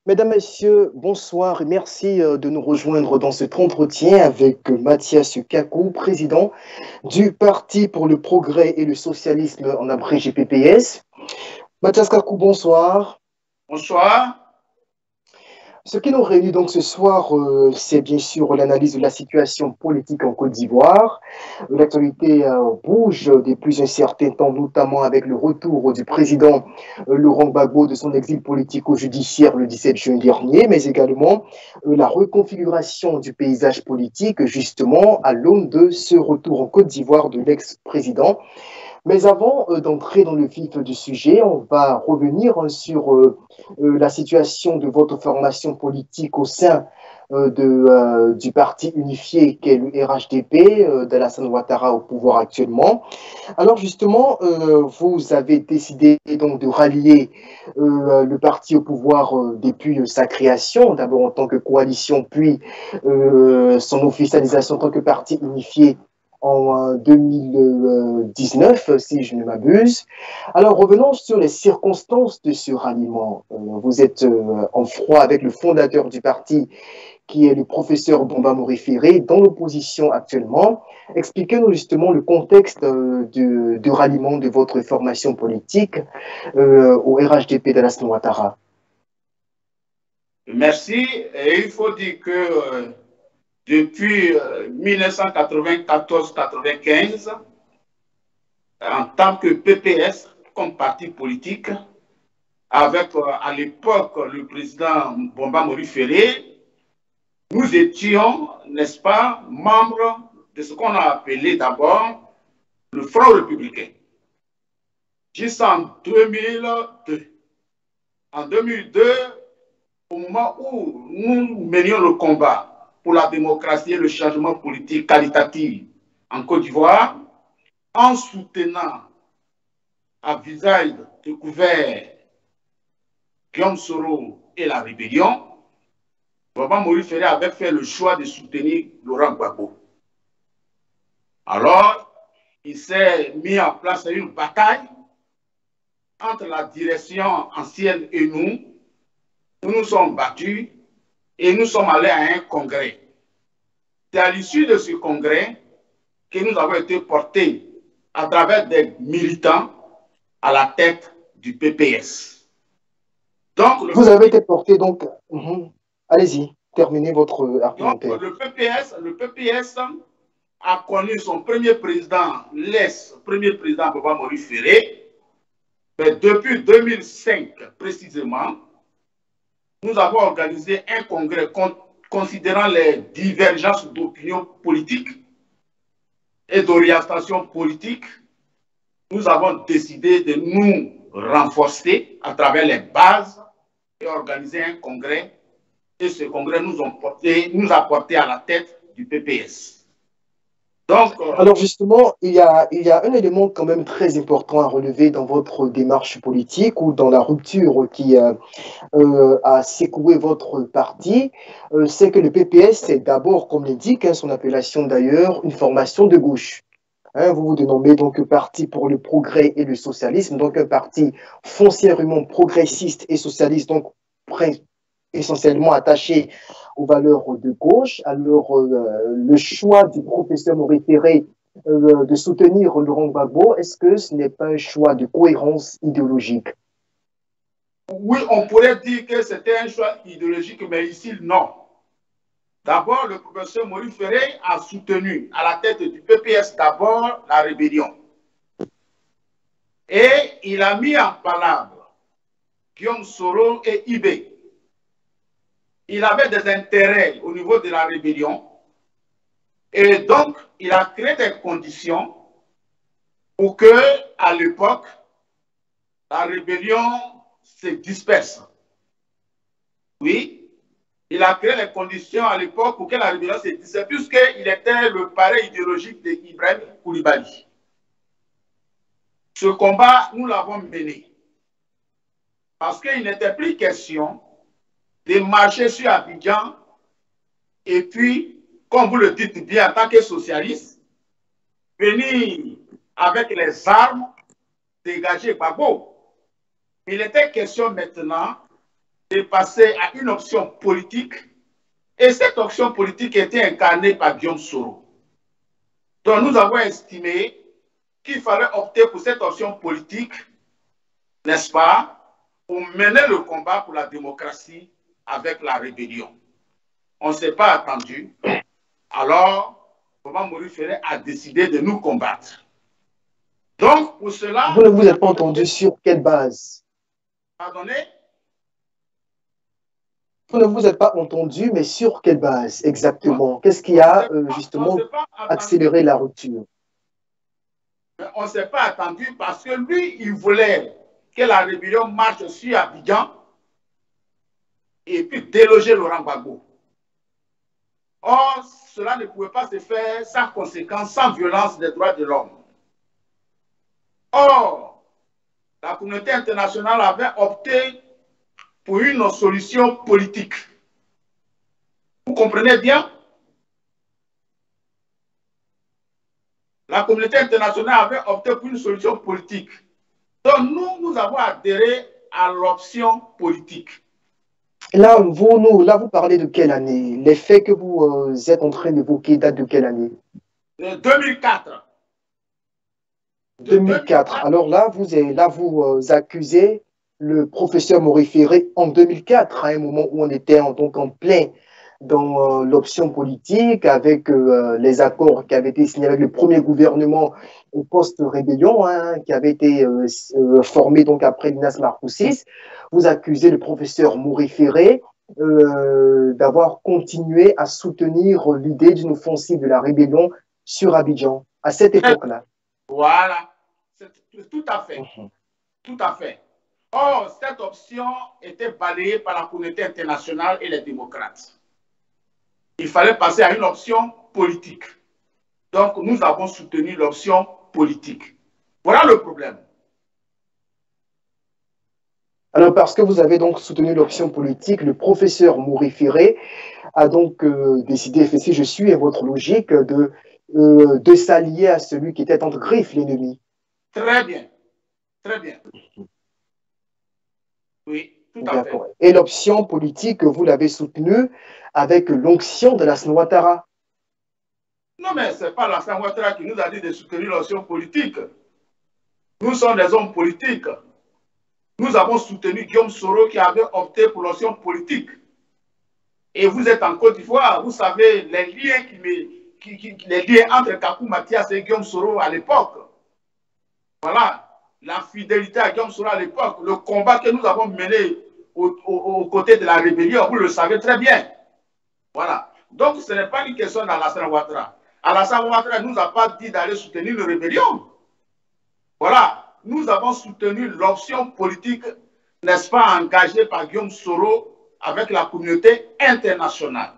Mesdames, Messieurs, bonsoir et merci de nous rejoindre dans cet entretien avec Mathias Kakou, président du Parti pour le progrès et le socialisme en abrégé PPS. Mathias Kakou, bonsoir. Bonsoir. Ce qui nous réunit donc ce soir, c'est bien sûr l'analyse de la situation politique en Côte d'Ivoire. L'actualité bouge depuis un certain temps, notamment avec le retour du président Laurent Gbagbo de son exil politico-judiciaire le 17 juin dernier, mais également la reconfiguration du paysage politique, justement, à l'aune de ce retour en Côte d'Ivoire de l'ex-président. Mais avant d'entrer dans le vif du sujet, on va revenir sur la situation de votre formation politique au sein du parti unifié qu'est le RHDP, d'Alassane Ouattara au pouvoir actuellement. Alors justement, vous avez décidé donc de rallier le parti au pouvoir depuis sa création, d'abord en tant que coalition, puis son officialisation en tant que parti unifié en 2019, si je ne m'abuse. Alors, revenons sur les circonstances de ce ralliement. Vous êtes en froid avec le fondateur du parti, qui est le professeur Bomba Mori-Ferré, dans l'opposition actuellement. Expliquez-nous justement le contexte de ralliement de votre formation politique au RHDP d'Alassane Ouattara. Merci. Et il faut dire que depuis 1994-95, en tant que PPS, comme parti politique, avec à l'époque le président Bomba Mori-Ferré, nous étions, n'est-ce pas, membres de ce qu'on a appelé d'abord le Front républicain. Jusqu'en 2002. En 2002, au moment où nous menions le combat pour la démocratie et le changement politique qualitatif en Côte d'Ivoire, en soutenant à visage découvert Guillaume Soro et la rébellion, Boba Mori-Ferré avait fait le choix de soutenir Laurent Gbagbo. Alors, il s'est mis en place une bataille entre la direction ancienne et nous. Nous nous sommes battus et nous sommes allés à un congrès. C'est à l'issue de ce congrès que nous avons été portés à travers des militants à la tête du PPS. Donc, vous avez été porté, donc, allez-y, terminez votre argumentaire. Donc, le PPS a connu son premier président, l'ex-premier président Boba Mori-Ferré, mais depuis 2005 précisément, nous avons organisé un congrès considérant les divergences d'opinion politique et d'orientation politique. Nous avons décidé de nous renforcer à travers les bases et organiser un congrès. Et ce congrès nous a porté à la tête du PPS. Donc, alors justement, il y a un élément quand même très important à relever dans votre démarche politique ou dans la rupture qui a secoué votre parti, c'est que le PPS, c'est d'abord, comme l'indique son appellation d'ailleurs, une formation de gauche. Vous vous dénommez donc Parti pour le progrès et le socialisme, donc un parti foncièrement progressiste et socialiste, donc essentiellement attaché aux valeurs de gauche. Alors, le choix du professeur Mori-Ferré de soutenir Laurent Gbagbo, est-ce que ce n'est pas un choix de cohérence idéologique? Oui, on pourrait dire que c'était un choix idéologique, mais ici, non. D'abord, le professeur Mori-Ferré a soutenu à la tête du PPS d'abord la rébellion. Et il a mis en palabre Guillaume Soro et Ibé. Il avait des intérêts au niveau de la rébellion et donc il a créé des conditions pour que, à l'époque, la rébellion se disperse. Oui, il a créé les conditions à l'époque pour que la rébellion se disperse, puisqu'il était le parrain idéologique d'Ibrahim Koulibaly. Ce combat, nous l'avons mené parce qu'il n'était plus question de marcher sur Abidjan et puis, comme vous le dites bien en tant que socialiste, venir avec les armes dégager Gbagbo. Il était question maintenant de passer à une option politique. Et cette option politique était incarnée par Guillaume Soro. Donc nous avons estimé qu'il fallait opter pour cette option politique, n'est-ce pas, pour mener le combat pour la démocratie avec la rébellion. On ne s'est pas attendu. Alors, Boba Maurice Ferré a décidé de nous combattre. Donc, pour cela... Vous ne vous êtes pas entendu sur quelle base? Pardonnez? Vous ne vous êtes pas entendu, mais sur quelle base exactement? Qu'est-ce qui a justement accéléré la rupture? On ne s'est pas attendu parce que lui, il voulait que la rébellion marche sur Abidjan et puis déloger Laurent Gbagbo. Or, cela ne pouvait pas se faire sans conséquence, sans violence des droits de l'homme. Or, la communauté internationale avait opté pour une solution politique. Vous comprenez bien? La communauté internationale avait opté pour une solution politique. Donc nous avons adhéré à l'option politique. Là, vous parlez de quelle année? Les faits que vous êtes en train d'évoquer datent de quelle année? 2004. 2004. Alors là, vous accusez le professeur Maurice Ferré en 2004, à un moment où on était donc en plein dans l'option politique, avec les accords qui avaient été signés avec le premier gouvernement au post-rébellion, hein, qui avait été formé donc après Minas Marcoussis. Vous accusez le professeur Maurice Ferré d'avoir continué à soutenir l'idée d'une offensive de la rébellion sur Abidjan à cette époque-là. Voilà, tout à fait. Tout à fait. Or, cette option était balayée par la communauté internationale et les démocrates. Il fallait passer à une option politique. Donc, nous avons soutenu l'option politique. Voilà le problème. Alors, parce que vous avez donc soutenu l'option politique, le professeur Maurice Ferré a donc décidé, si je suis à votre logique, de s'allier à celui qui était entre griffes l'ennemi. Très bien. Très bien. Oui, tout à fait. Et l'option politique, vous l'avez soutenue avec l'onction de Lassana Ouattara. Non, mais ce n'est pas Lassana Ouattara qui nous a dit de soutenir l'option politique. Nous sommes des hommes politiques. Nous avons soutenu Guillaume Soro qui avait opté pour l'option politique. Et vous êtes en Côte d'Ivoire, vous savez les liens entre Kakou Mathias et Guillaume Soro à l'époque. Voilà, la fidélité à Guillaume Soro à l'époque, le combat que nous avons mené aux côtés de la rébellion, vous le savez très bien. Voilà. Donc, ce n'est pas une question d'Alassane Ouattara. Alassane Ouattara ne nous a pas dit d'aller soutenir la rébellion. Voilà. Nous avons soutenu l'option politique, n'est-ce pas, engagée par Guillaume Soro avec la communauté internationale.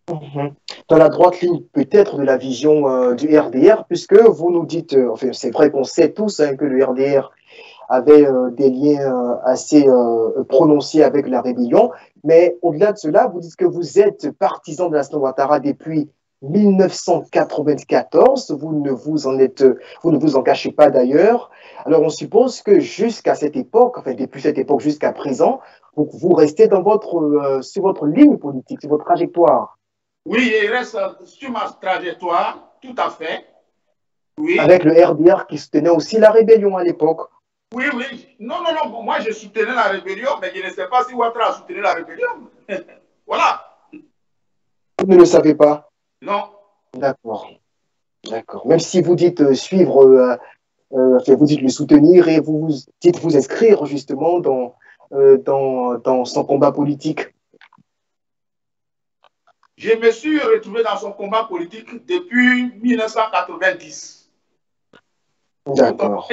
Dans la droite ligne peut-être de la vision du RDR, puisque vous nous dites, enfin c'est vrai qu'on sait tous hein, que le RDR avait des liens assez prononcés avec la rébellion, mais au-delà de cela, vous dites que vous êtes partisan de Lassana Ouattara depuis 1994, vous ne vous en cachez pas d'ailleurs. Alors on suppose que jusqu'à cette époque, enfin depuis cette époque jusqu'à présent, vous restez dans sur votre ligne politique, sur votre trajectoire. Oui, il reste sur ma trajectoire, tout à fait. Oui. Avec le RDR qui soutenait aussi la rébellion à l'époque. Oui, oui. Non, moi je soutenais la rébellion, mais je ne sais pas si Ouattara a soutenu la rébellion. Voilà. Vous ne le savez pas? Non. D'accord. D'accord. Même si vous dites suivre, vous dites le soutenir et vous dites vous inscrire justement dans son combat politique. Je me suis retrouvé dans son combat politique depuis 1990. D'accord.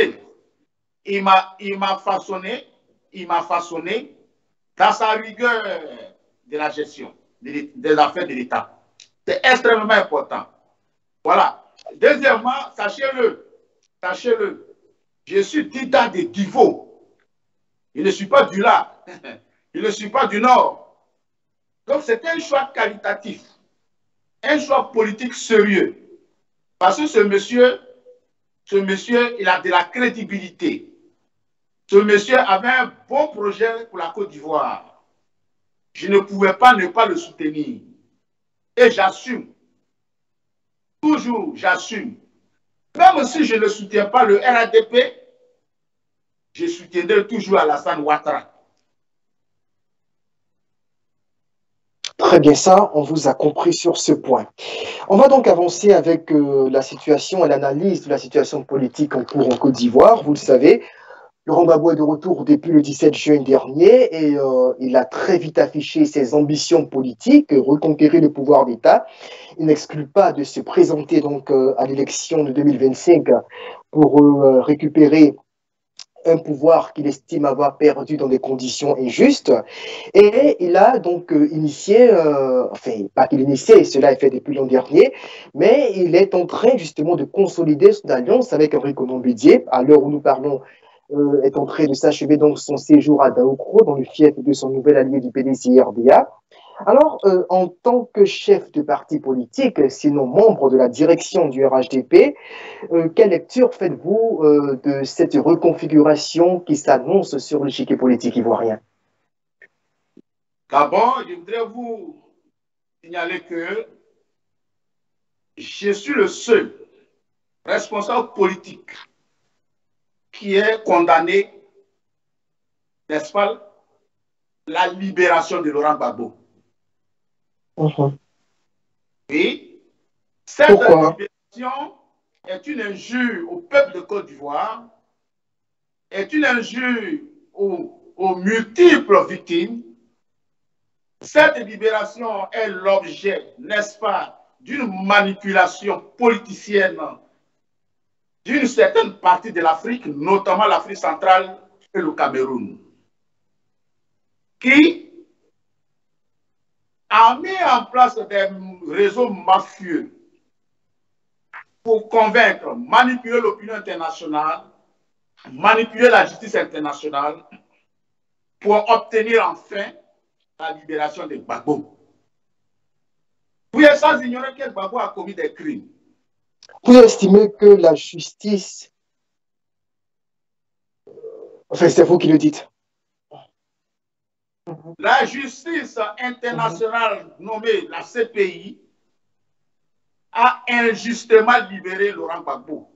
Il m'a façonné dans sa rigueur de la gestion des affaires de l'État. C'est extrêmement important. Voilà. Deuxièmement, sachez-le, je suis Dida de Divo. Je ne suis pas du Là. Je ne suis pas du Nord. Donc, c'est un choix qualitatif, un choix politique sérieux. Parce que ce monsieur, il a de la crédibilité. Ce monsieur avait un bon projet pour la Côte d'Ivoire. Je ne pouvais pas ne pas le soutenir. Et j'assume. Toujours, j'assume. Même si je ne soutiens pas le RADP, je soutiendrai toujours Alassane Ouattara. Très bien, ça, on vous a compris sur ce point. On va donc avancer avec la situation et l'analyse de la situation politique en cours en Côte d'Ivoire. Vous le savez, Laurent Gbagbo est de retour depuis le 17 juin dernier et il a très vite affiché ses ambitions politiques, reconquérir le pouvoir d'État. Il n'exclut pas de se présenter donc à l'élection de 2025 pour récupérer un pouvoir qu'il estime avoir perdu dans des conditions injustes. Et il a donc initié, enfin, pas qu'il initié, cela est fait depuis l'an dernier, mais il est en train justement de consolider son alliance avec Henri Konan Bédié. À l'heure où nous parlons, est en train de s'achever donc son séjour à Daoukro, dans le fief de son nouvel allié du PDC-RDA. Alors, en tant que chef de parti politique, sinon membre de la direction du RHDP, quelle lecture faites-vous de cette reconfiguration qui s'annonce sur l'échiquier politique ivoirien? D'abord, je voudrais vous signaler que je suis le seul responsable politique qui est condamné, n'est-ce pas, la libération de Laurent Gbagbo. Et cette Pourquoi? libération est une injure au peuple de Côte d'Ivoire, est une injure aux multiples victimes. Cette libération est l'objet, n'est-ce pas, d'une manipulation politicienne d'une certaine partie de l'Afrique, notamment l'Afrique centrale et le Cameroun, qui a mis en place des réseaux mafieux pour convaincre, manipuler l'opinion internationale, manipuler la justice internationale, pour obtenir enfin la libération de Gbagbo. Vous êtes sans ignorer que Gbagbo a commis des crimes. Vous estimez que la justice, enfin c'est vous qui le dites. La justice internationale nommée la CPI a injustement libéré Laurent Gbagbo.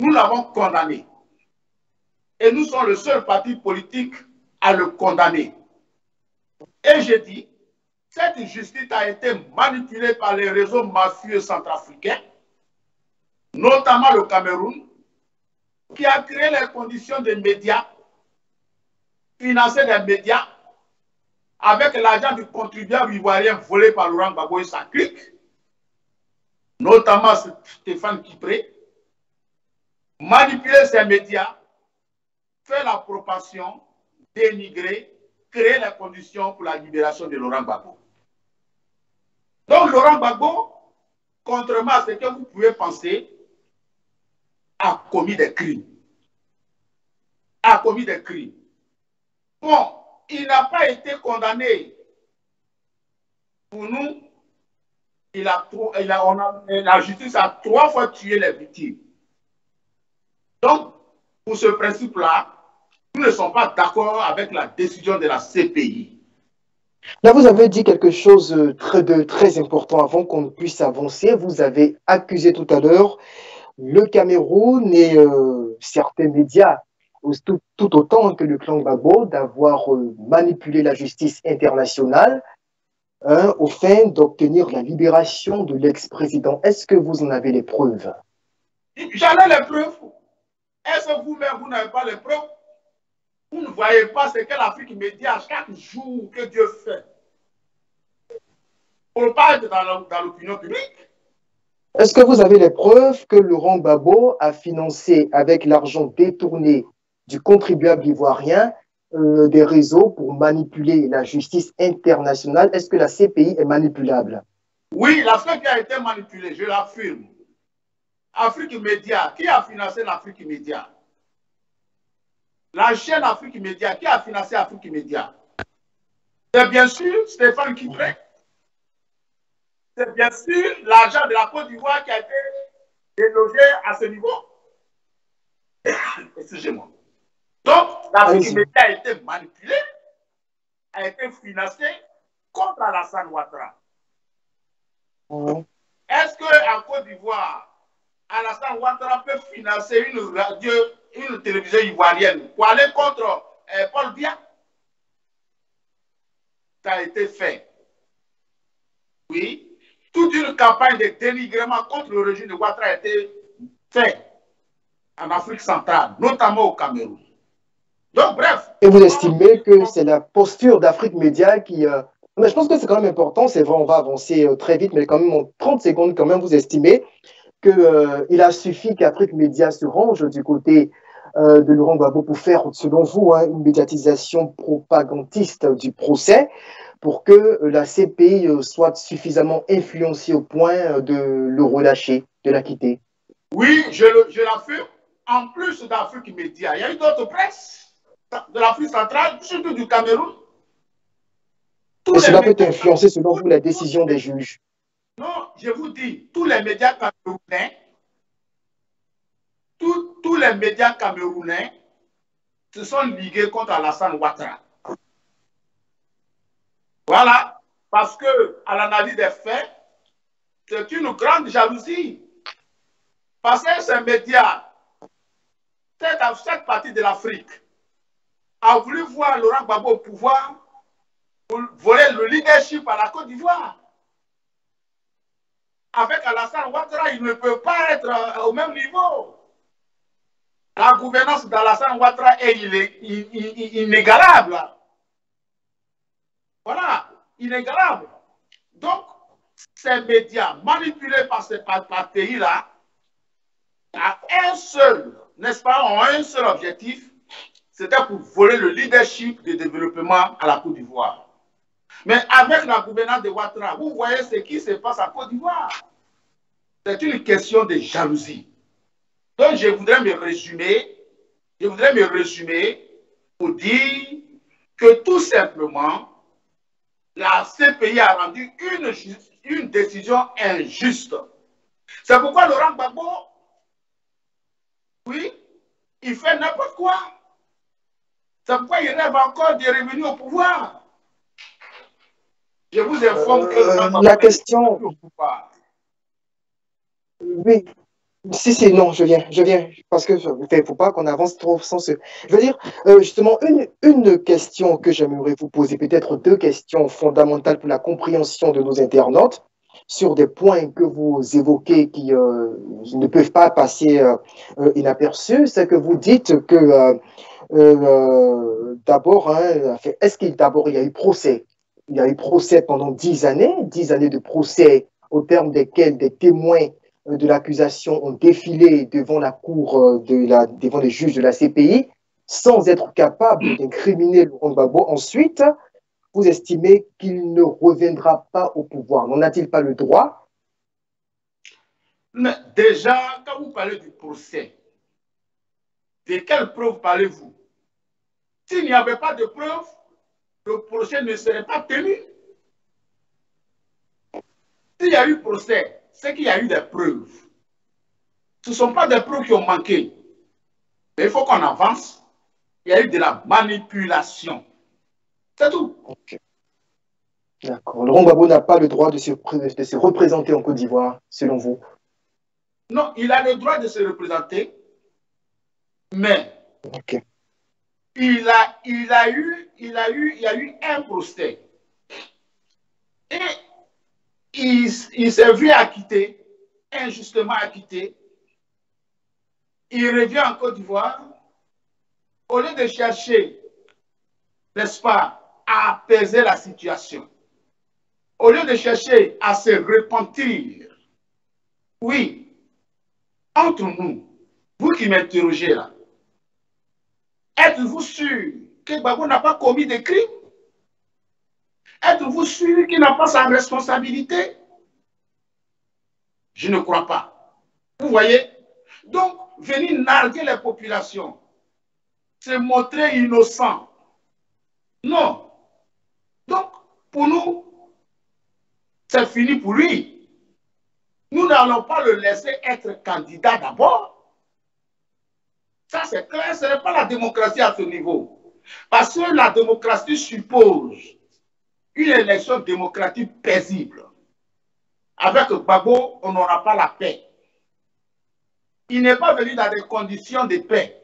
Nous l'avons condamné. Et nous sommes le seul parti politique à le condamner. Et j'ai dit, cette justice a été manipulée par les réseaux mafieux centrafricains, notamment le Cameroun, qui a créé les conditions des médias, financé des médias, avec l'argent du contribuable ivoirien volé par Laurent Gbagbo et sa clique, notamment Stéphane Kipré, manipuler ces médias, faire la propagation, dénigrer, créer les conditions pour la libération de Laurent Gbagbo. Donc Laurent Gbagbo, contrairement à ce que vous pouvez penser, a commis des crimes. A commis des crimes. Bon, il n'a pas été condamné. Pour nous, la justice a 3 fois tué les victimes. Donc, pour ce principe-là, nous ne sommes pas d'accord avec la décision de la CPI. Là, vous avez dit quelque chose de très important avant qu'on puisse avancer. Vous avez accusé tout à l'heure le Cameroun et certains médias, tout autant que le clan Gbagbo, d'avoir manipulé la justice internationale au fin d'obtenir la libération de l'ex-président. Est-ce que vous en avez les preuves? J'en ai les preuves. Est-ce que vous-même, vous n'avez pas les preuves? Vous ne voyez pas ce que l'Afrique média chaque jour que Dieu fait. On parle dans l'opinion publique. Est-ce que vous avez les preuves que Laurent Gbagbo a financé avec l'argent détourné du contribuable ivoirien des réseaux pour manipuler la justice internationale? Est-ce que la CPI est manipulable? Oui, la CPI a été manipulée, je l'affirme. Afrique Média, qui a financé l'Afrique Média? La chaîne Afrique Média, qui a financé Afrique Média? C'est bien sûr Stéphane Kipré. C'est bien sûr l'argent de la Côte d'Ivoire qui a été délogé à ce niveau. Excusez-moi. Donc, l'Afrique Allez-y. immédiate a été manipulée, a été financée contre Alassane Ouattara. Mhm. Est-ce qu'en Côte d'Ivoire, Alassane Ouattara peut financer une radio, une télévision ivoirienne pour aller contre Paul Biya? Ça a été fait. Oui. Toute une campagne de dénigrement contre le régime de Ouattara a été faite en Afrique centrale, notamment au Cameroun. Donc, bref. Et vous estimez que c'est la posture d'Afrique Média qui... Mais je pense que c'est quand même important, c'est vrai, on va avancer très vite, mais quand même en 30 secondes, quand même, vous estimez qu'il a suffi qu'Afrique Média se range du côté de Laurent Gbagbo pour faire, selon vous, hein, une médiatisation propagandiste du procès pour que la CPI soit suffisamment influencée au point de le relâcher, de la quitter. Oui, je l'affirme. En plus d'Afrique Média, il y a eu d'autres presses de l'Afrique centrale, surtout du Cameroun. Et Tous les cela peut médias, influencer, selon vous, la décision des juges. non, je vous dis, tous les médias camerounais, tous les médias camerounais se sont ligués contre Alassane Ouattara. Voilà, parce que à l'analyse des faits, c'est une grande jalousie. Parce que ces médias, cette partie de l'Afrique, a voulu voir Laurent Gbagbo au pouvoir pour voler le leadership à la Côte d'Ivoire. Avec Alassane Ouattara, il ne peut pas être au même niveau. La gouvernance d'Alassane Ouattara est inégalable. Voilà, inégalable. Donc, ces médias manipulés par ces pays-là, à un seul, n'est-ce pas, ont un seul objectif, c'était pour voler le leadership de développement à la Côte d'Ivoire. Mais avec la gouvernance de Ouattara, vous voyez ce qui se passe en Côte d'Ivoire. C'est une question de jalousie. Donc, je voudrais me résumer pour dire que tout simplement, la CPI a rendu une décision injuste. C'est pourquoi Laurent Gbagbo, oui, il fait n'importe quoi. C'est pourquoi il rêve encore de revenir au pouvoir. Je vous informe que Laurent Gbagbo La n'est question, plus au pouvoir. oui, si, non, je viens, parce que il ne faut pas qu'on avance trop sans ce... Je veux dire, justement, une question que j'aimerais vous poser, peut-être deux questions fondamentales pour la compréhension de nos internautes, sur des points que vous évoquez qui ne peuvent pas passer inaperçus, c'est que vous dites que d'abord, hein, est-ce qu'il d'abord il y a eu procès? Il y a eu procès pendant 10 années de procès au terme desquels des témoins de l'accusation ont défilé devant la cour devant les juges de la CPI sans être capables d'incriminer Laurent Gbagbo. Ensuite, vous estimez qu'il ne reviendra pas au pouvoir. N'en a-t-il pas le droit? Mais déjà, quand vous parlez du procès, de quelles preuves parlez-vous? S'il n'y avait pas de preuves, le procès ne serait pas tenu. S'il y a eu procès, c'est qu'il y a eu des preuves. Ce ne sont pas des preuves qui ont manqué. Mais il faut qu'on avance. Il y a eu de la manipulation. C'est tout. Okay. D'accord. Laurent Gbagbo n'a pas le droit de se représenter en Côte d'Ivoire, selon vous? Non, il a le droit de se représenter, mais Okay. il y a eu un procès. Et il s'est vu acquitté, injustement acquitté. Il revient en Côte d'Ivoire. Au lieu de chercher, n'est-ce pas, à apaiser la situation, au lieu de chercher à se repentir, oui, entre nous, vous qui m'interrogez là, êtes-vous sûr que Gbagbo n'a pas commis de crime? Êtes-vous sûr qu'il n'a pas sa responsabilité? Je ne crois pas. Vous voyez? Donc, venir narguer les populations, se montrer innocent. Non. Donc, pour nous, c'est fini pour lui. Nous n'allons pas le laisser être candidat d'abord. Ça, c'est clair, ce n'est pas la démocratie à ce niveau. Parce que la démocratie suppose une élection démocratique paisible. Avec Gbagbo, on n'aura pas la paix. Il n'est pas venu dans des conditions de paix.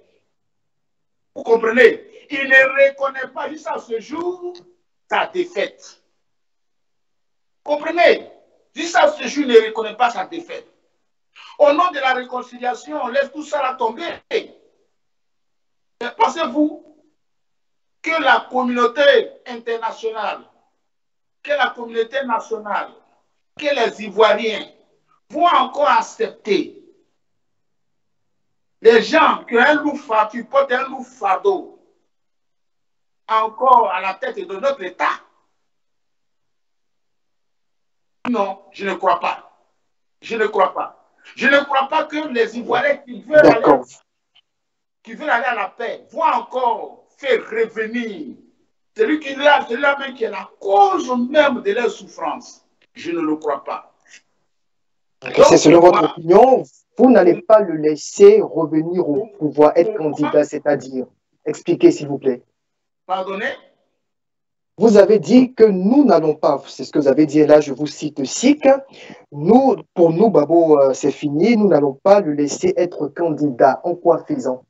Vous comprenez? Il ne reconnaît pas jusqu'à ce jour sa défaite. Vous comprenez? Jusqu'à ce jour, il ne reconnaît pas sa défaite. Au nom de la réconciliation, on laisse tout ça là tomber. Pensez-vous que la communauté internationale, que la communauté nationale, que les Ivoiriens vont encore accepter les gens qui portent un lourd fardeau encore à la tête de notre État? Non, je ne crois pas. Je ne crois pas. Je ne crois pas que les Ivoiriens qui veulent aller à la paix vont encore faire revenir celui-là même qui est la cause même de leur souffrance. Je ne le crois pas. C'est selon votre opinion, vous n'allez pas le laisser revenir au pouvoir, être candidat, c'est-à-dire. Expliquez, s'il vous plaît. Pardonnez? Vous avez dit que nous n'allons pas, c'est ce que vous avez dit là, je vous cite SIC, pour nous, Babo, c'est fini, nous n'allons pas le laisser être candidat. En quoi faisant?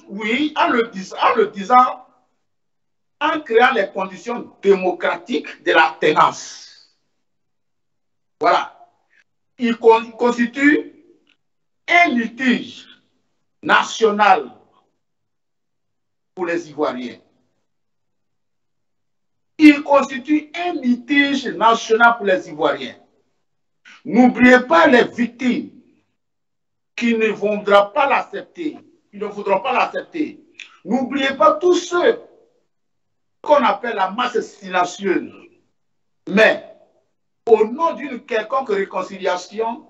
Oui, en le disant, en créant les conditions démocratiques de la tenance. Voilà. Il constitue un litige national pour les Ivoiriens. Il constitue un litige national pour les Ivoiriens. N'oubliez pas les victimes qui ne voudront pas l'accepter. Ils ne voudront pas l'accepter. N'oubliez pas tous ceux qu'on appelle la masse silencieuse. Mais au nom d'une quelconque réconciliation,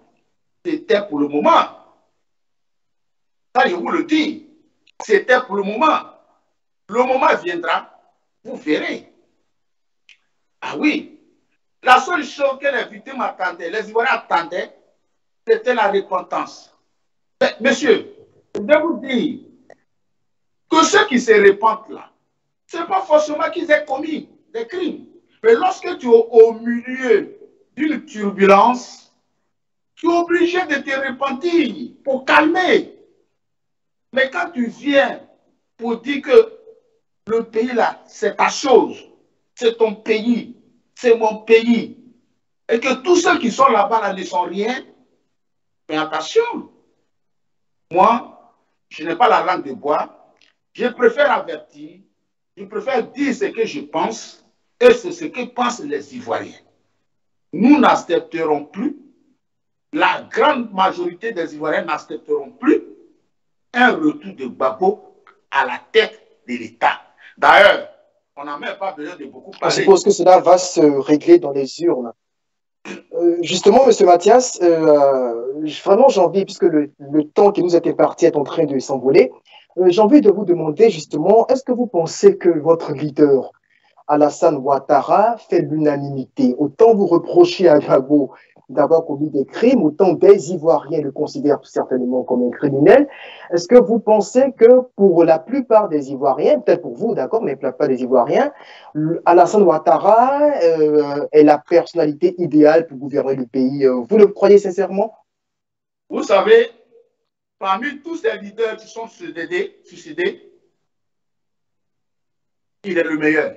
c'était pour le moment. Ça, je vous le dis. C'était pour le moment. Le moment viendra, vous verrez. Ah oui. La seule chose que les victimes attendaient, les Ivoiriens attendaient, c'était la repentance. Mais, monsieur, je vais vous dire que ceux qui se repentent là, ce n'est pas forcément qu'ils aient commis des crimes. Mais lorsque tu es au milieu d'une turbulence, tu es obligé de te repentir pour calmer. Mais quand tu viens pour dire que le pays là, c'est ta chose, c'est ton pays, c'est mon pays, et que tous ceux qui sont là-bas là, ne sont rien, mais attention, moi, je n'ai pas la langue de bois, je préfère avertir, je préfère dire ce que je pense, et c'est ce que pensent les Ivoiriens. Nous n'accepterons plus, la grande majorité des Ivoiriens n'accepteront plus un retour de Gbagbo à la tête de l'État. D'ailleurs, on n'a même pas besoin de beaucoup parler. Je suppose que cela va se régler dans les urnes. Justement, M. Mathias, vraiment j'ai envie, puisque le temps qui nous est imparti est en train de s'envoler, j'ai envie de vous demander justement, est-ce que vous pensez que votre leader, Alassane Ouattara, fait l'unanimité? Autant vous reprochez à Gbagbo d'avoir commis des crimes, autant des Ivoiriens le considèrent certainement comme un criminel. Est-ce que vous pensez que pour la plupart des Ivoiriens, peut-être pour vous, d'accord, mais pour la plupart des Ivoiriens, Alassane Ouattara est la personnalité idéale pour gouverner le pays? Vous le croyez sincèrement? Vous savez, parmi tous ces leaders qui sont suicidés, il est le meilleur.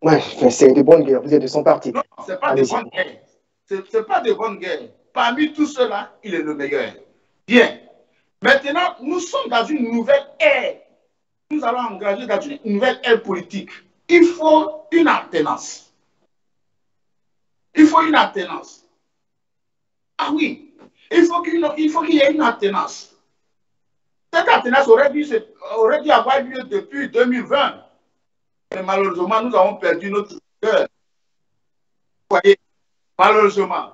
Oui, c'est de bonnes guerres. Vous êtes de son parti. Non, ce n'est pas de bonnes guerres. C'est pas de bonnes guerres. Parmi tous ceux-là, il est le meilleur. Bien. Maintenant, nous sommes dans une nouvelle ère. Nous allons engager dans une nouvelle ère politique. Il faut une alternance. Il faut une alternance. Ah oui, il faut qu'il y ait une alternance. Cette alternance aurait dû avoir lieu depuis 2020. Mais malheureusement, nous avons perdu notre cœur. Vous voyez, malheureusement.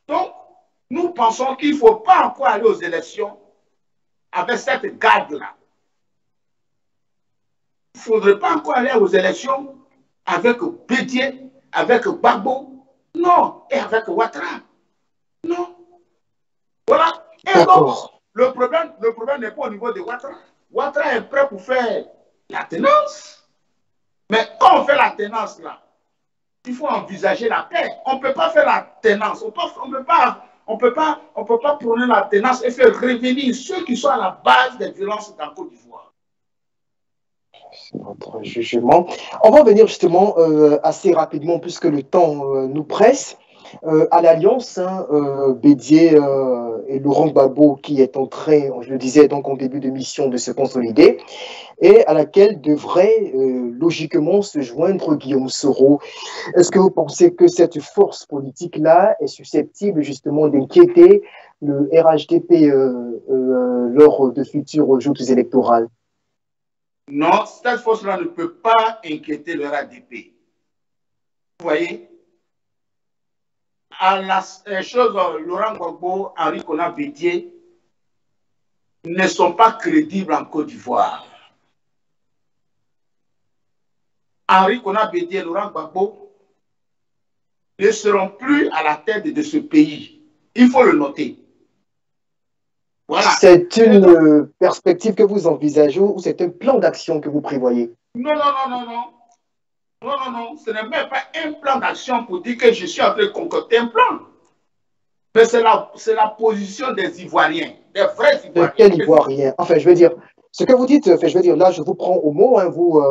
Donc, nous pensons qu'il ne faut pas encore aller aux élections avec cette garde-là. Il ne faudrait pas encore aller aux élections avec Bédié, avec Gbagbo, non, et avec Ouattara. Non. Voilà. Et D'accord. le problème n'est pas au niveau de Ouattara. Ouattara est prêt pour faire la tenance. Mais quand on fait la tenance là, il faut envisager la paix. On ne peut pas faire la tenance. On peut pas prôner la tenance et faire revenir ceux qui sont à la base des violences dans Côte d'Ivoire. C'est votre jugement. On va venir justement assez rapidement, puisque le temps nous presse, à l'alliance Bédié et Laurent Gbagbo qui est en train, je le disais donc en début de mission, de se consolider et à laquelle devrait logiquement se joindre Guillaume Soro. Est-ce que vous pensez que cette force politique-là est susceptible justement d'inquiéter le RHDP lors de futures joutes électorales? Non, cette force-là ne peut pas inquiéter le RHDP. Vous voyez, à les choses, Laurent Gbagbo, Henri Konan Bédié ne sont pas crédibles en Côte d'Ivoire. Henri Konan Bédié et Laurent Gbagbo ne seront plus à la tête de ce pays. Il faut le noter. Voilà. C'est une perspective que vous envisagez ou c'est un plan d'action que vous prévoyez? Non, non, non, non, non. Non, non, non. Ce n'est même pas un plan d'action pour dire que je suis en train de concocter un plan. Mais c'est la position des Ivoiriens, des vrais Ivoiriens. De quels Ivoiriens? Enfin, je veux dire, ce que vous dites, enfin, je veux dire, là, je vous prends au mot, hein, vous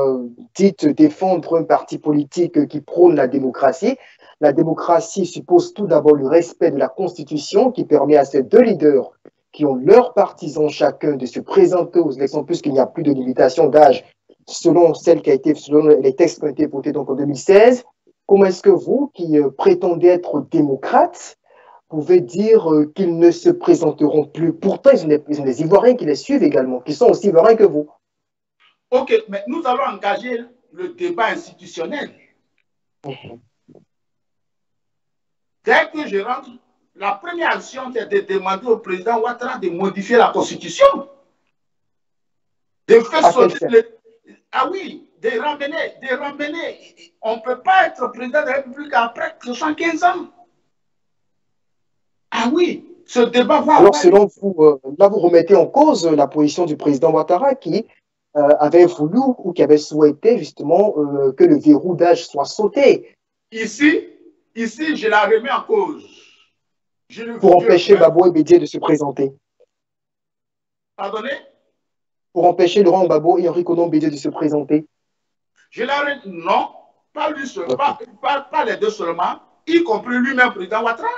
dites défendre un parti politique qui prône la démocratie. La démocratie suppose tout d'abord le respect de la Constitution qui permet à ces deux leaders qui ont leurs partisans chacun de se présenter aux élections puisqu'il n'y a plus de limitation d'âge selon les textes qui ont été votés donc en 2016. Comment est-ce que vous, qui prétendez être démocrate, pouvez dire qu'ils ne se présenteront plus? Pourtant, ils ont des Ivoiriens qui les suivent également, qui sont aussi Ivoiriens que vous. Ok, mais nous allons engager le débat institutionnel. Dès que je rentre, la première action, c'est de demander au président Ouattara de modifier la Constitution. De faire sauter ah oui, de ramener. On ne peut pas être président de la République après 75 ans. Ah oui, ce débat va... Alors, selon vous, là, vous remettez en cause la position du président Ouattara qui avait voulu ou qui avait souhaité justement que le verrou d'âge soit sauté. Ici, je la remets en cause. Pour empêcher Gbagbo et Bédié de se présenter. Pardonnez? Pour empêcher Laurent Gbagbo et Henri Konan Bédié de se présenter. Non, pas lui seul, okay. pas les deux seulement, y compris lui-même, président Ouattara.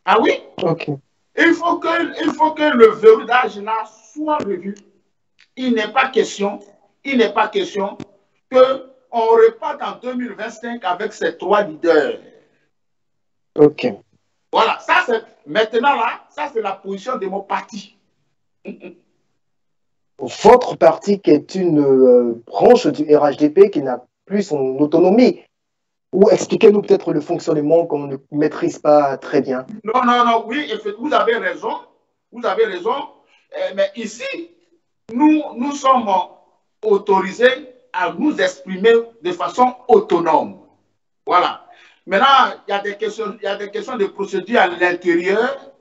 Ah oui? Okay. Il faut que le verrou d'âge là soit revu. Il n'est pas question qu'on reparte en 2025 avec ces trois leaders. Ok. Voilà, ça c'est maintenant là, ça c'est la position de mon parti. Votre parti qui est une branche du RHDP qui n'a plus son autonomie. Ou expliquez-nous peut-être le fonctionnement qu'on ne maîtrise pas très bien. Non, non, non, oui, vous avez raison. Vous avez raison. Mais ici, nous sommes autorisés à nous exprimer de façon autonome. Voilà. Maintenant, il y a des questions de procédure à l'intérieur.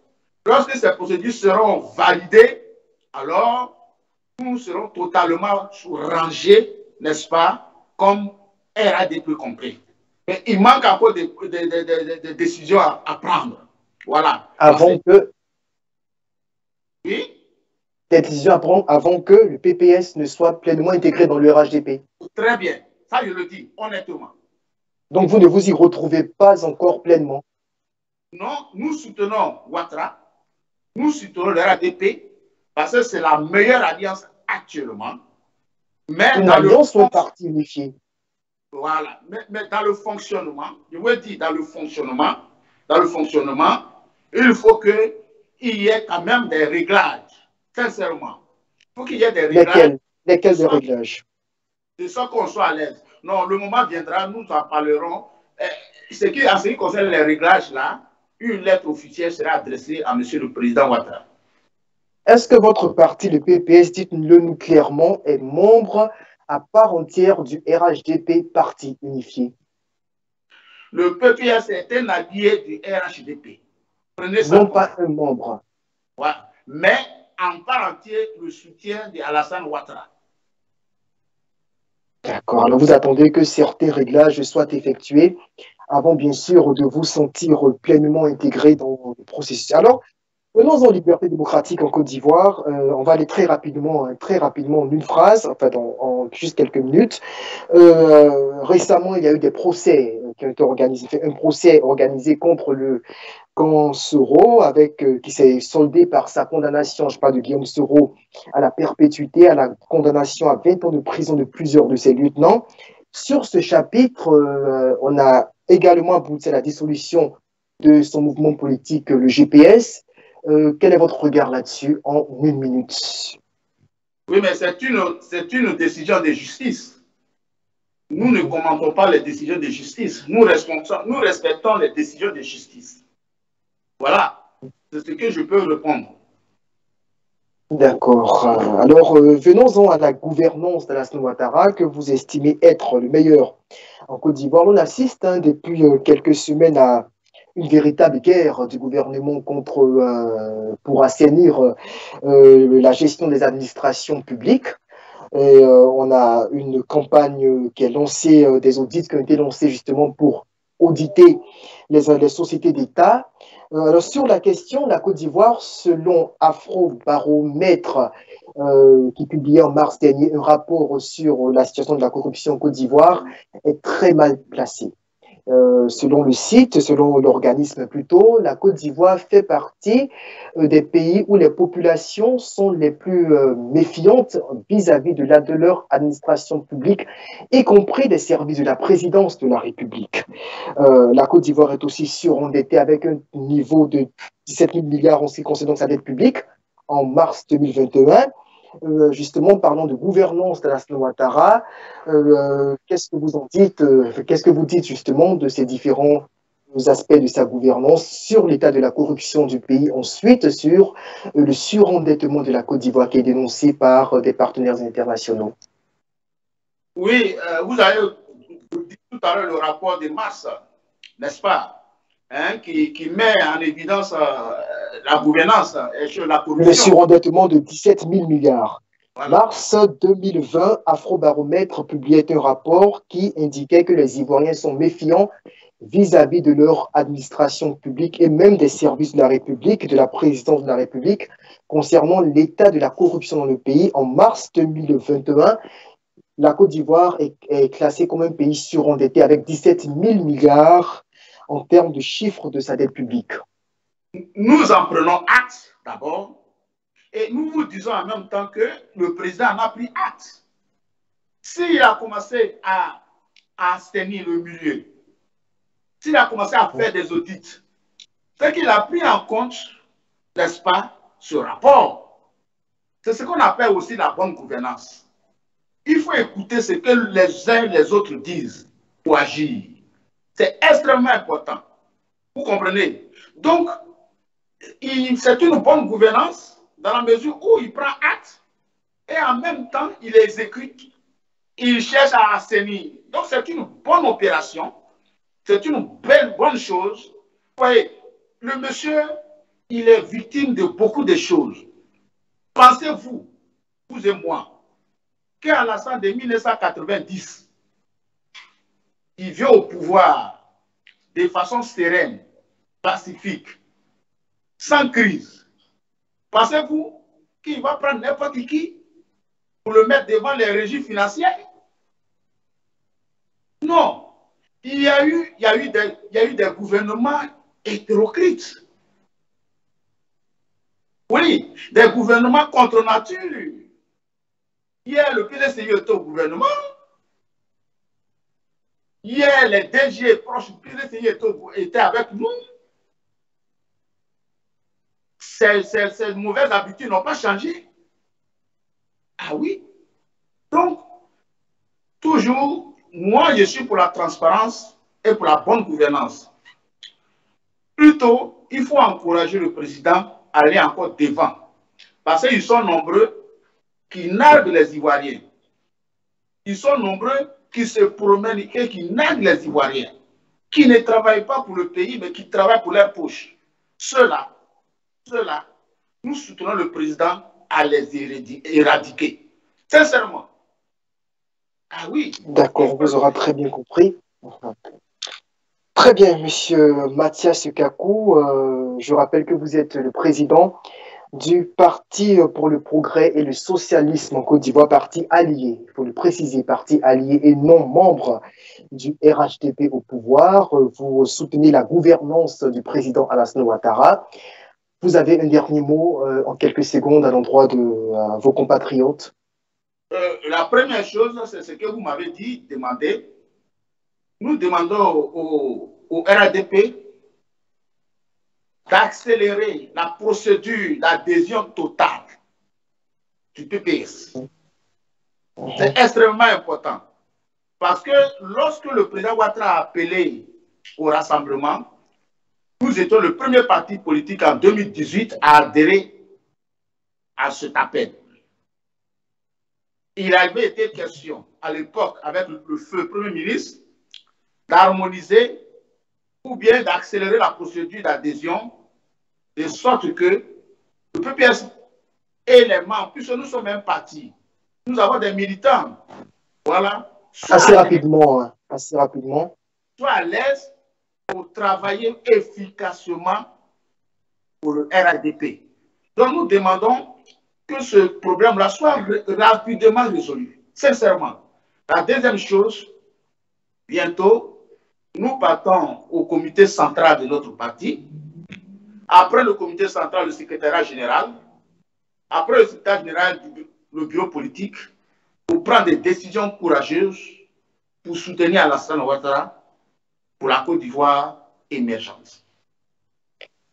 Lorsque ces procédures seront validées, alors nous serons totalement rangés, n'est-ce pas, comme RHDP compris. Mais il manque encore des décisions à prendre. Voilà. Avant que... Oui? Des décisions à prendre avant que le PPS ne soit pleinement intégré dans le RHDP. Très bien. Ça, je le dis honnêtement. Donc, vous ne vous y retrouvez pas encore pleinement? Non, nous soutenons Ouattara, nous soutenons le RHDP, parce que c'est la meilleure alliance actuellement. Mais une alliance ou un parti unifié? Voilà. Mais dans le fonctionnement, je veux dire, dans le fonctionnement, il faut qu'il y ait quand même des réglages. Sincèrement. Il faut qu'il y ait des réglages. Lesquels des réglages? De sorte qu'on soit à l'aise. Non, le moment viendra, nous en parlerons. En ce qui concerne les réglages là, une lettre officielle sera adressée à M. le Président Ouattara. Est-ce que votre parti, le PPS, dites-le nous clairement, est membre à part entière du RHDP, parti unifié? Le PPS est un allié du RHDP. Prenez ça Non comme pas un membre. ouais. Mais en part entier le soutien d'Alassane Ouattara. D'accord. Alors vous attendez que certains réglages soient effectués avant, bien sûr, de vous sentir pleinement intégré dans le processus. Alors, venons en liberté démocratique en Côte d'Ivoire. On va aller très rapidement en une phrase, enfin en juste quelques minutes. Récemment, il y a eu des procès qui ont été organisés, un procès organisé contre le camp Soro, qui s'est soldé par sa condamnation, je parle de Guillaume Soro, à la perpétuité, à la condamnation à 20 ans de prison de plusieurs de ses lieutenants. Sur ce chapitre, on a également abouti à la dissolution de son mouvement politique, le GPS. Quel est votre regard là-dessus en une minute? Oui, mais c'est une décision de justice. Nous ne commentons pas les décisions de justice. Nous respectons les décisions de justice. Voilà, c'est ce que je peux répondre. D'accord. Alors, venons-en à la gouvernance d'Alassane Ouattara, que vous estimez être le meilleur en Côte d'Ivoire. On assiste depuis quelques semaines à une véritable guerre du gouvernement pour assainir la gestion des administrations publiques. Et on a une campagne qui est lancée, des audits qui ont été lancés justement pour auditer les sociétés d'État. Alors sur la question, la Côte d'Ivoire, selon Afrobaromètre, qui publiait en mars dernier un rapport sur la situation de la corruption en Côte d'Ivoire, est très mal placée. Selon le site, selon l'organisme plutôt, la Côte d'Ivoire fait partie des pays où les populations sont les plus méfiantes vis-à-vis de leur administration publique, y compris des services de la présidence de la République. La Côte d'Ivoire est aussi surendettée avec un niveau de 17 000 milliards en ce qui concerne sa dette publique en mars 2021. Justement, parlons de gouvernance d'Alassane Ouattara. Qu'est-ce que vous en dites qu'est-ce que vous dites justement de ces différents aspects de sa gouvernance sur l'état de la corruption du pays, ensuite sur le surendettement de la Côte d'Ivoire qui est dénoncé par des partenaires internationaux? Oui, vous avez dit tout à l'heure le rapport de mars, n'est-ce pas, hein, qui met en évidence la gouvernance et sur la Le corruption. surendettement de 17 000 milliards. Voilà. Mars 2020, Afrobaromètre publiait un rapport qui indiquait que les Ivoiriens sont méfiants vis-à-vis de leur administration publique et même des services de la République, de la présidence de la République, concernant l'état de la corruption dans le pays. En mars 2021, la Côte d'Ivoire est classée comme un pays surendetté avec 17 000 milliards en termes de chiffre de sa dette publique. Nous en prenons acte d'abord et nous vous disons en même temps que le président en a pris acte. S'il a commencé à assainir le milieu, s'il a commencé à faire des audits, c'est qu'il a pris en compte, n'est-ce pas, ce rapport. C'est ce qu'on appelle aussi la bonne gouvernance. Il faut écouter ce que les uns et les autres disent pour agir. C'est extrêmement important. Vous comprenez? Donc, c'est une bonne gouvernance dans la mesure où il prend acte et en même temps, il exécute. Il cherche à assainir. Donc, c'est une bonne opération. C'est une bonne chose. Vous voyez, le monsieur, il est victime de beaucoup de choses. Pensez-vous, vous et moi, qu'à l'instant de 1990, il vient au pouvoir de façon sereine, pacifique, sans crise. Pensez-vous qu'il va prendre n'importe qui pour le mettre devant les régies financières? Non. Il y a eu des gouvernements hétéroclites. Oui, des gouvernements contre nature. Hier, le PDCI était au gouvernement. Hier, les DG proches du PDCI étaient avec nous. Ces mauvaises habitudes n'ont pas changé. Ah oui. Donc, toujours, moi, je suis pour la transparence et pour la bonne gouvernance. Plutôt, il faut encourager le président à aller encore devant. Parce qu'ils sont nombreux qui narguent les Ivoiriens. Ils sont nombreux qui se promènent et qui narguent les Ivoiriens. Qui ne travaillent pas pour le pays, mais qui travaillent pour leur poche. ceux-là, nous soutenons le président à les éradiquer. Sincèrement. Ah oui. D'accord, on vous aura très bien compris. Très bien, monsieur Mathias Kakou. Je rappelle que vous êtes le président du Parti pour le progrès et le socialisme en Côte d'Ivoire, parti allié. Il faut le préciser, parti allié et non membre du RHDP au pouvoir. Vous soutenez la gouvernance du président Alassane Ouattara. Vous avez un dernier mot en quelques secondes à l'endroit de vos compatriotes. La première chose, c'est ce que vous m'avez dit, demander. Nous demandons au RADP d'accélérer la procédure d'adhésion totale du PPS. C'est extrêmement important. Parce que lorsque le président Ouattara a appelé au rassemblement, nous étions le premier parti politique en 2018 à adhérer à cet appel. Il avait été question à l'époque avec le feu Premier ministre d'harmoniser ou bien d'accélérer la procédure d'adhésion de sorte que le PPS et les membres, puisque nous sommes un parti, nous avons des militants, voilà. Assez rapidement, Soit à l'aise pour travailler efficacement pour le RADP. Donc nous demandons que ce problème-là soit rapidement résolu, sincèrement. La deuxième chose, bientôt, nous partons au comité central de notre parti. Après le comité central, le secrétariat général. Après le secrétariat général, le bureau politique, pour prendre des décisions courageuses pour soutenir Alassane Ouattara pour la Côte d'Ivoire émergente.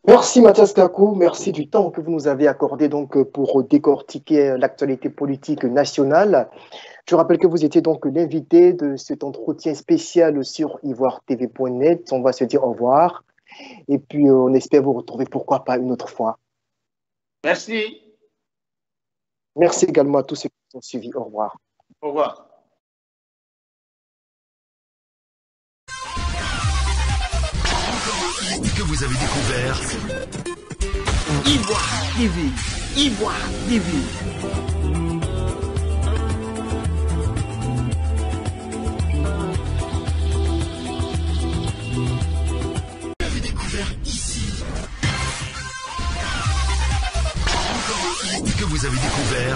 Merci Mathias Kakou, merci du temps que vous nous avez accordé donc pour décortiquer l'actualité politique nationale. Je rappelle que vous étiez donc l'invité de cet entretien spécial sur ivoiretv.net. On va se dire au revoir et puis on espère vous retrouver pourquoi pas une autre fois. Merci. Merci également à tous ceux qui ont suivi. Au revoir. Au revoir. Que vous avez découvert Ivoire TV.